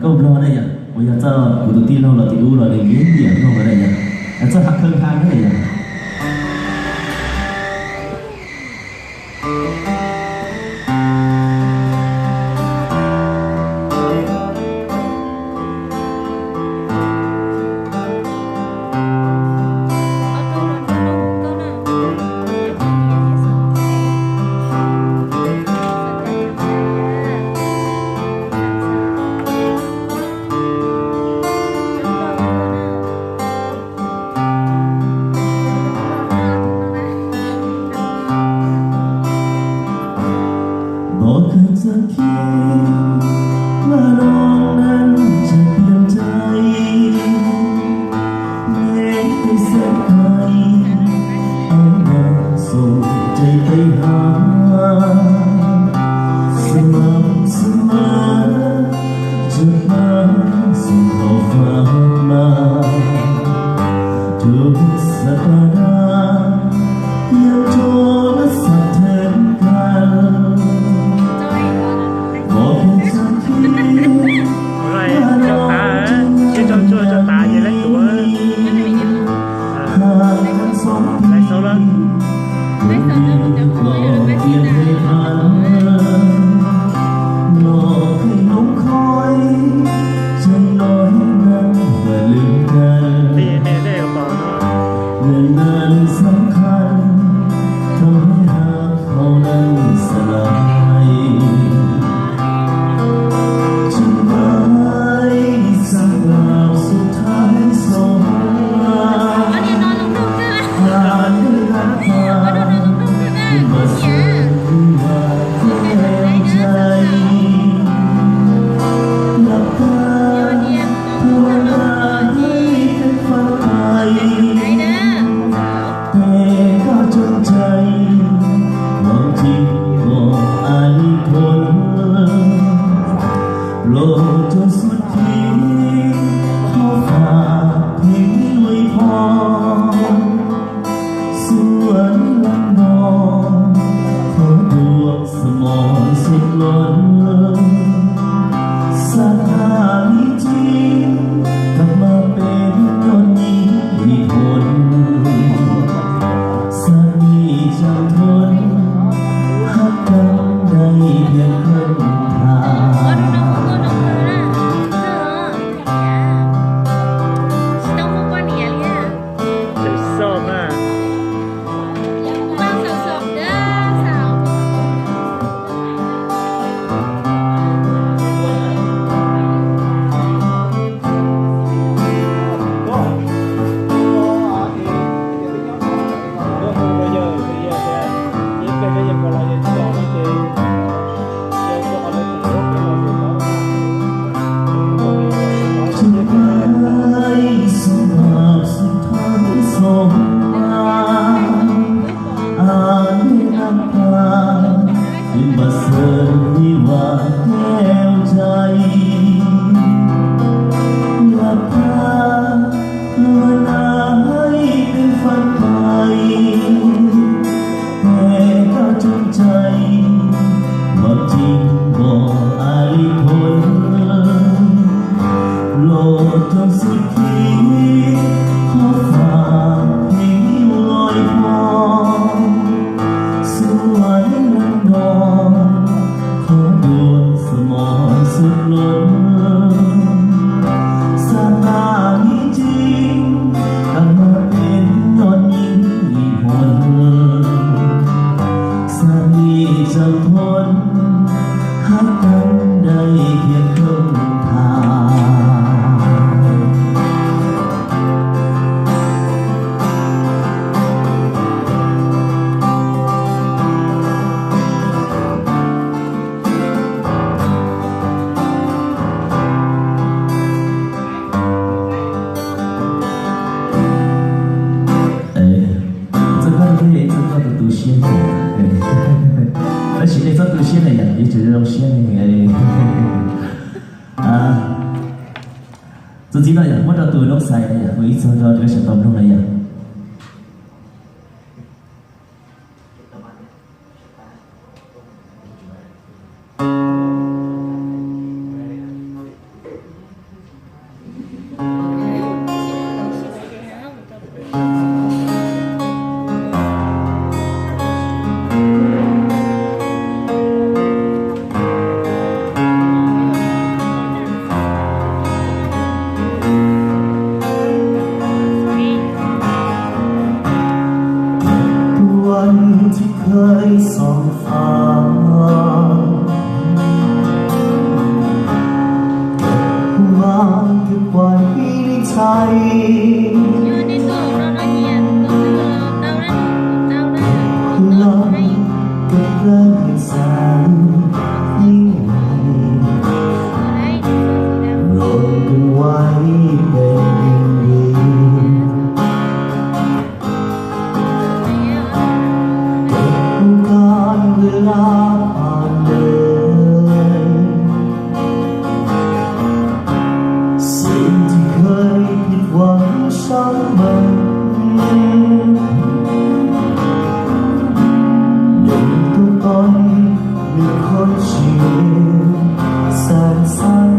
câu lo đây à bây giờ cho của đầu tiên đâu là thì u là để biến điểm không ở đây nhỉ cho hạt hơn thang thế này nhỉจะคิดว่าน้องนั้นจะเปลี่ยนใจแม้ไม่แสนไกลเอามาส่งใจไปหาสม่ำเสมอจะมาส่งต่อฟ้ามาทุกสัปดาห์ยังโทรศัพท์แทนกันสำคัญทำให้หากเขานั้นสลายจะไม่สักดาวสุดท้ายส่งมาผ่านด้วยรักความที่มาส่งมาแก้ใจหลับตาภาวนาให้เป็นฝันไปใจบางทีก็อาลิพลโลกจนสุดที่ขอฝากเพลงนี้ไว้พอสวนลังดอนขอดวงสมองสุดล้นสถานีจริงกลับมาเป็นยอดยิ่งมีผลจะทนหักกันได้เพียงครึ่งทางมาเสริมวิวาแก้วใจหลับตาภาวนาให้เป็นฝันไปแต่ก็จงใจว่าจริงบ่อาลิพลโลดจนสุดขีดขอฝากเพลงนี้ไว้พอสวยลังดอนขอดวงสมองสุดล้นสถานีจริงกลับมาเป็นยอดยิ่งมีผลสามีจะทนหักกันได้เพียงครึ่งทาง而且那张图片呢，也只是用线呢，自己那样，我这图弄晒的呀，我一直到这个小洞中来呀。มาเก็บไว้ในใจลองกับเรื่องแสนยิ่งใหญ่รวมกันไว้เป็นหนึ่งเก็บการเวลาผ่านเลยสิ่งที่เคยผิดหวังช่างมันตอนมีคนเชียร์แสนสั้น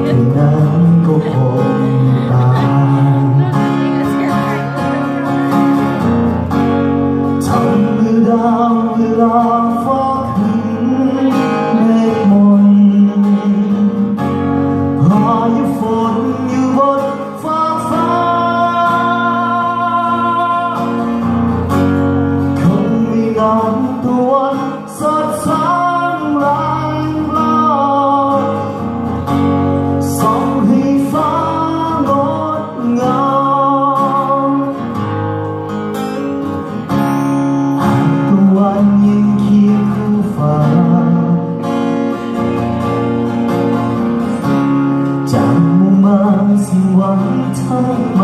แต่นั้นก็คงตายทำมือดาวเวลาฟ้าขึ้นเมฆมนพายุฝนอยู่บนฟ้าน้ำตะวันสดใสแรงกล้าส่องให้ฟ้างดงามหากตะวันยังเคียงคู่ฟ้าจะมุ่งมั่นสิ้นหวังทำไม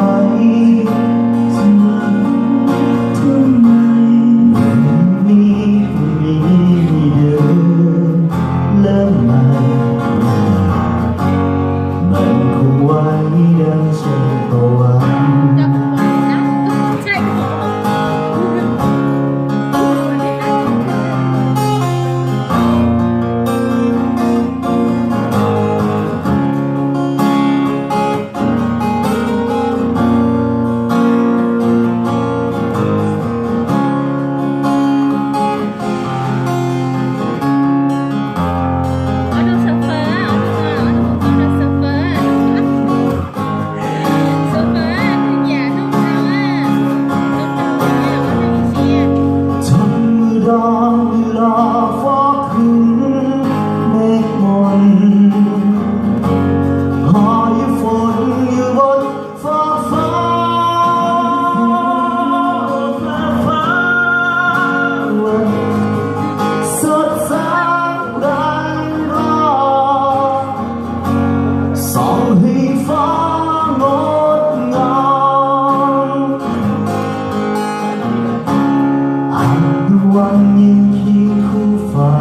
วันยังเคียงคู่ฟ้า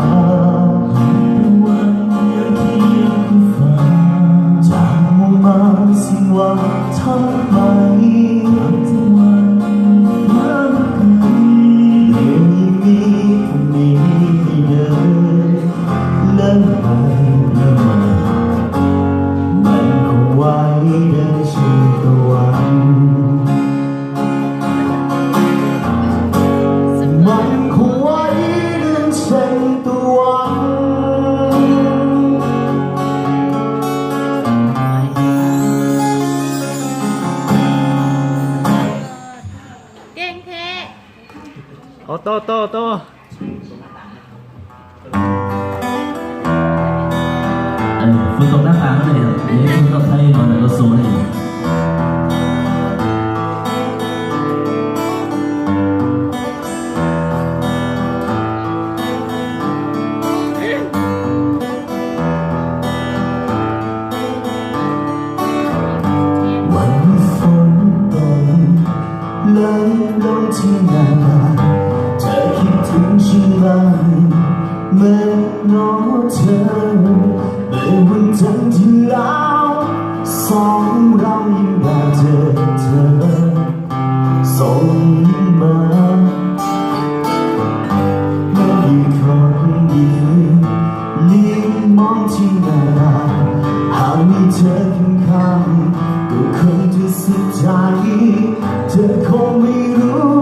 วันยังเคียงคู่ฟ้าจากมุ่งมั่นสิ้นหวังทำไมทุกวันรักกันเดี๋ยวนี้มีพรุ่งนี้เดินเลื่อนไปเลื่อนมามันคงไว้เดินชื่อตะวันโตฝนตกหน้าต่างก็เลยเดี๋ยวฝนตกไทยหน่อยก็โซ่เลยวันฝนตกไหลลงที่หน้าบ้านเธอคิดถึงฉันบ้างเมื่อน้องเธอในวันจันทร์ที่แล้วสองเรายิ่งได้เจอเธอส่งยิ้มมาเมื่อมีคนยืนเลี้ยงมองที่หน้าบ้านหากมีเธอข้างๆก็คงจะสุดใจเธอคงไม่รู้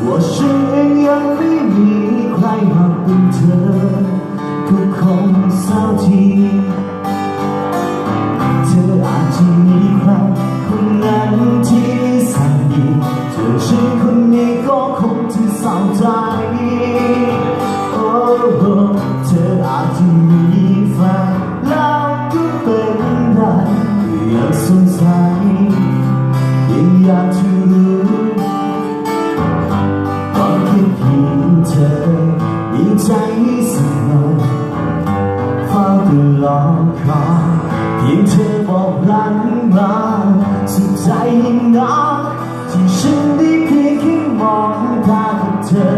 ว่าฉันเองยังไม่มีใครหากเป็นเธอก็คงเศร้าทีเธออาจจะมีใครคนนั้นที่แสนดีเธอฉันคนนี้ก็คงจะเศร้าใจโอ้เธออาจจะมีแฟนแล้ว คอยเพียงเธอบอกรักมาสุดใจยิ่งนักที่ฉันได้เพียงแค่มองตาของเธอ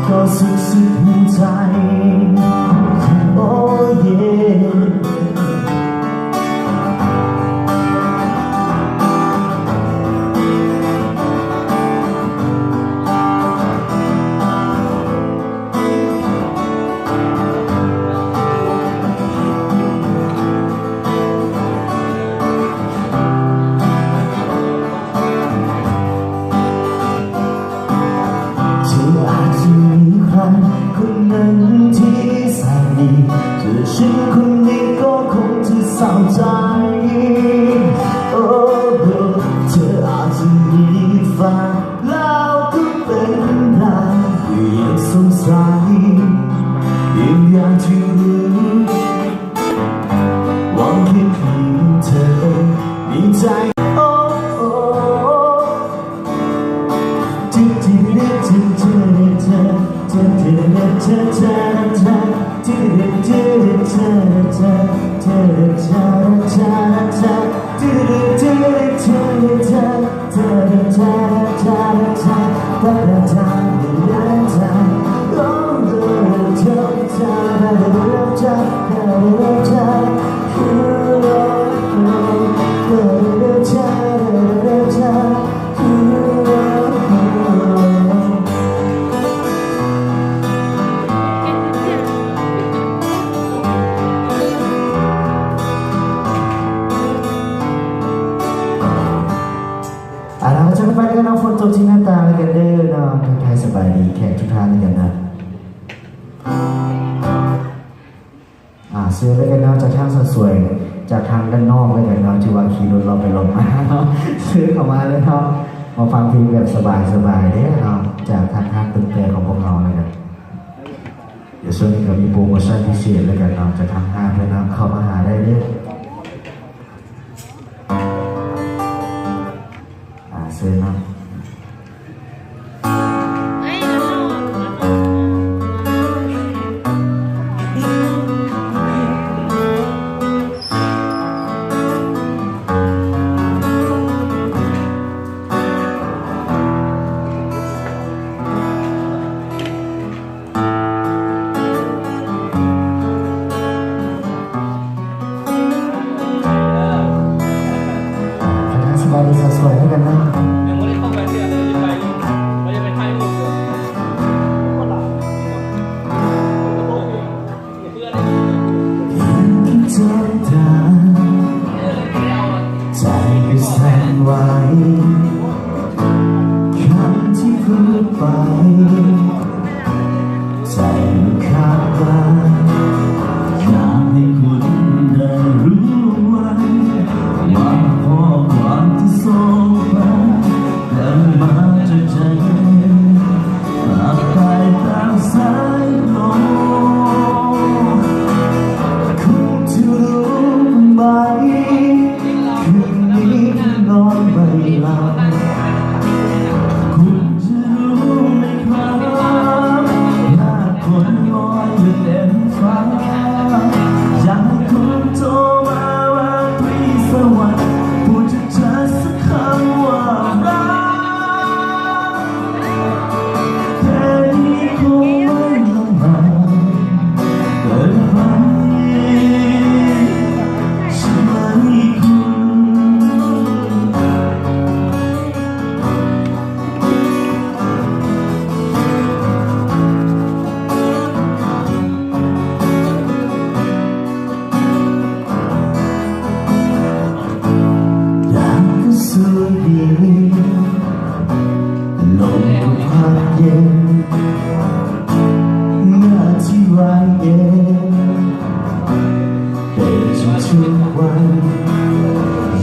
ก็สุดหัวใจโอ้เย่คนนั้นที่แสนดีเจอฉันคนนี้ก็คงจะเศร้าใจโอ้เธออาจจะมีแฟนแล้วก็เป็นได้ยังสงสัยยังอยากจะรู้หวังแค่เพียงเธอมีใจเราจะไปกันน้องฝนตกที่หน้าตาเลยกันเด้อน้องทักทายสบายดีแขกทุกท่านเลยกันนะซื้อเลยกันน้องจากทางสวยจากทางด้านนอกเลยกันน้องที่ว่าขี่รถเราไปลงมาเนาะซื้อเข้ามาเลยเนาะมาฟังเพลงแบบสบายๆเด้อเนาะจากทางตึงเตะของพวกเราเลยกันเดี๋ยวช่วงนี้ก็มีโปรโมชั่นพิเศษเลยกันน้องจากทางห้างเพื่อนน้องเข้ามาหาได้เด้อเซนะสบายดีสวยๆให้กันนะใจก็สั่นไหวคำที่พูดไปใจมันขาดไปอยากให้คุณได้รู้ไว้ว่าข้อความที่ส่งไปนั้นมาจากใจฝากไปตามสายลมคุณจะรู้ไหมนอนไม่หลับคุณจะรู้ไหมครับหน้าคนลอยอยู่เต็มฟ้าอยากให้คุณโทรมาว่าพี่สวัสดิ์พูดจะเจอสักคำว่ารักแค่นี้คงไม่ลำบากเกินไปใช่ไหมสุดดีลมก็พัดเย็นเมื่อที่วันเย็นเป็นทุกวัน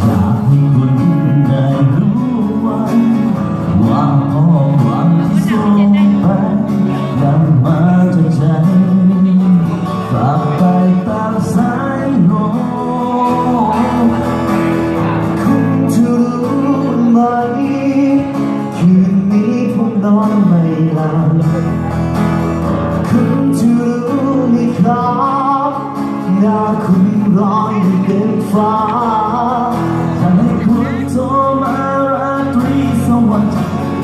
อยากให้คุณได้รู้ว่าข้อความที่ส่งไปนั้นมาจากใจฝากไปตามสายลมคืนนี้ผมนอนไม่หลับคุณจะรู้ไหมครับหน้าคุณ ฟ้าอยากให้คุณโทรมาราตรีสวัสดิ์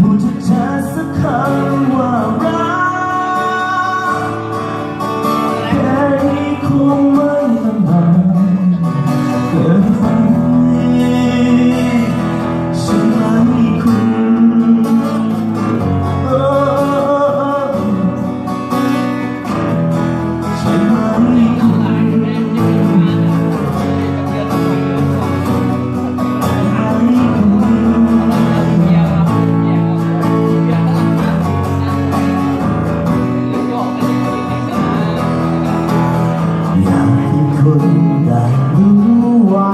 พูดชัดๆสักคำว่ารักแค่นี้คงไม่ลำบากเกินไปใช่ไหมคุณใช่ไหมคุณอยากให้คุณได้รู้ไว้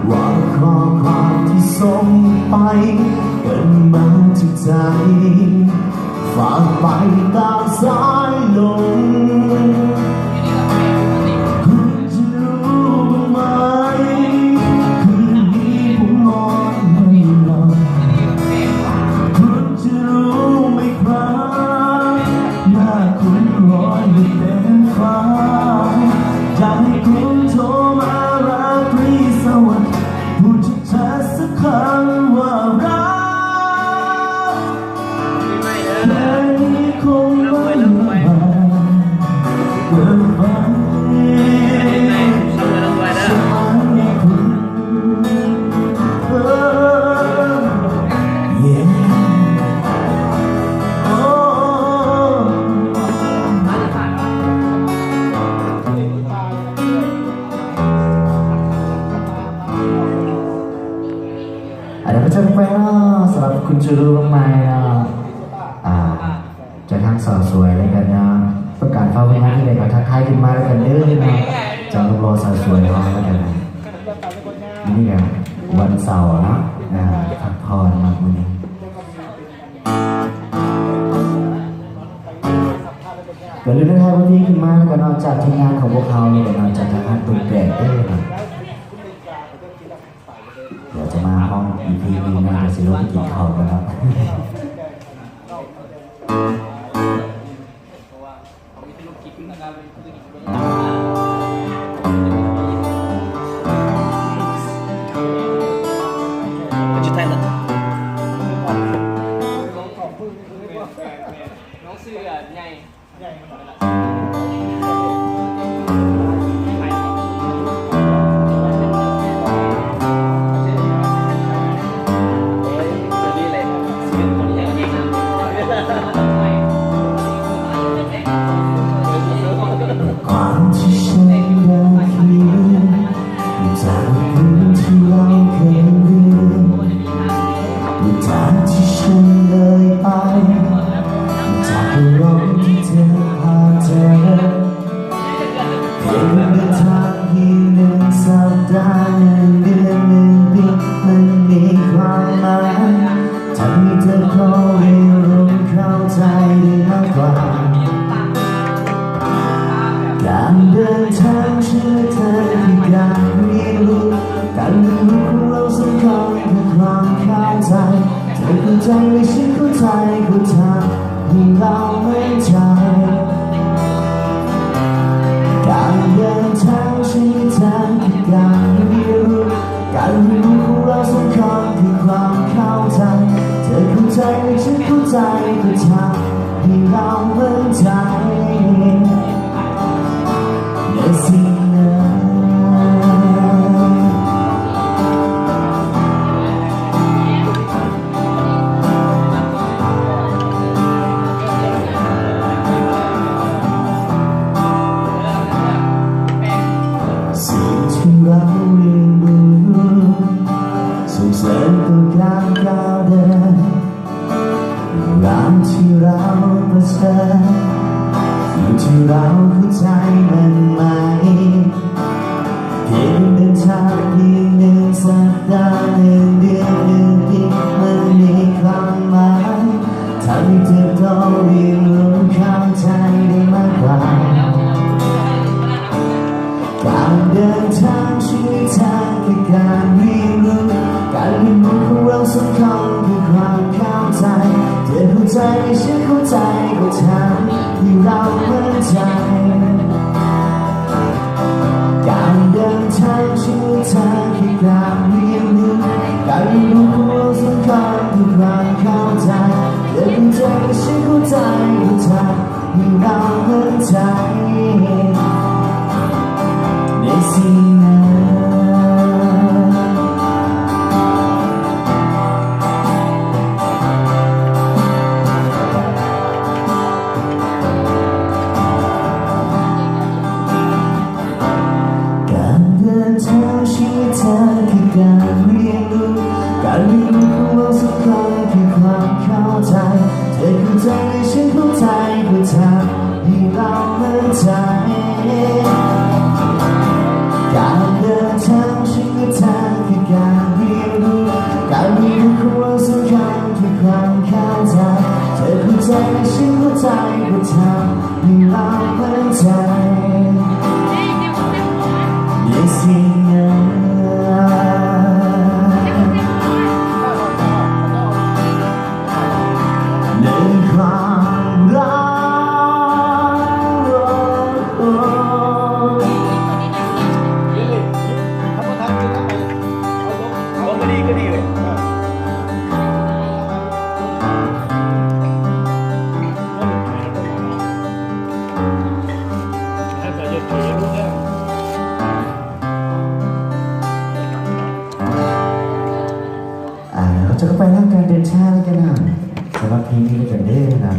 ว่าข้อความที่ส่งไปเกิดมาจากใจฝากไปตามสายลมคุณจะรู้บ้างไหมคืนนี้ผมนอนไม่หลับคุณจะรู้ไหมครับหน้าคุณรอยอยู่เต็มฟ้าอยากให้คุณโทรมาราตรีสวัสดิ์พูดชัดๆสักคำว่ารักแค่นี้คงไม่ลำบากเกินไปใช่ไหมคุณyeah oh เดี๋ยวไปเจอกันไปเนาะสำหรับคุณจูรู้บ้างไหมเนาะจะทางสาวสวยอะไรกันนะประกาศฟ้าวิหารที่ไหนก็ทักทายขึ้นมาแล้วกันเด้อนะจะรอสาวสวยรอแล้วกันนี่ไงวันเสาร์นะพักผ่อนมากวันนี้ก็เลยได้ทายวันนี้ขึ้นมาแล้วก็นอกจากทีมงานของพวกเขาเนี่ยนอกจากทางการตุกแก่ด้วยนะเดี๋ยวจะมาห้อง EP นี้นะจะสิลงไปกินข้าวกันครับชื่อไทยนะ น้องเสือใหญ่ความที่ฉันได้คิดจากคืนที่เราเคยลืมจากที่ฉันเลยไปจากอารมณ์ที่เธอพาเจอเพียงเดินทางเพียงหนึ่งสัปดาห์หนึ่งเดือนหนึ่งปีมันมีความหมายทำให้เธอขอให้รู้เข้าใจได้มากกว่าการเดินทางช่วยเธอให้การเรียนรู้การเรียนรู้ของเราสำคัญคือความเข้าใจเธอเข้าใจและฉันเข้าใจกูทำให้เราไม่ใจการเดินทางช่วยเธอให้การเรียนรู้การเรียนรู้ของเราสำคัญคือความเข้าใจเธอเข้าใจและฉันเข้าใจกูทำให้เราไม่ใจ สิ่งนั้นสิ่งที่เราเรียนรู้ส่งเสริมต่อการก้าวเดินราวที่เราประเสริฐอยู่ที่เราเข้าใจมันไหมเพียงเดินทางเพียงหนึ่งสัปดาห์หนึ่งเดือนหนึ่งปีมันมีความหมายทำให้เธอโตเรียนรู้เข้าใจได้มากกว่าการเดินทางชีวิตทางคือการเรียนรู้การเรียนรู้ของเราสำคัญคือความเข้าใจเธอเข้าใจฉันเข้าใจก็ทำให้เราเหมือนใจการเดินทางชีวิตท ใจหัวใจยิ่งเราเหมือนใจในสิ่งนั้นการเดินทางชีวิตเธอคือการเรียนรู้การเรียนรู้ของเราสักครั้งคือความเข้าใจเธอเข้าใจในฉันเข้าใจเพื่อทำให้เราเหมือนใจการเดินทางชีวิตเธอคือการเรียนรู้การเรียนรู้ของเราสักครั้งคือความเข้าใจเธอเข้าใจในฉันเข้าใจเพื่อทำให้เราเหมือนใจในสิ่งนั้นในความรัก เราจะเข้าไปนั่งการเดินชาแล้วกันนะสำหรับเพลงนี้ก็จะเด้นะ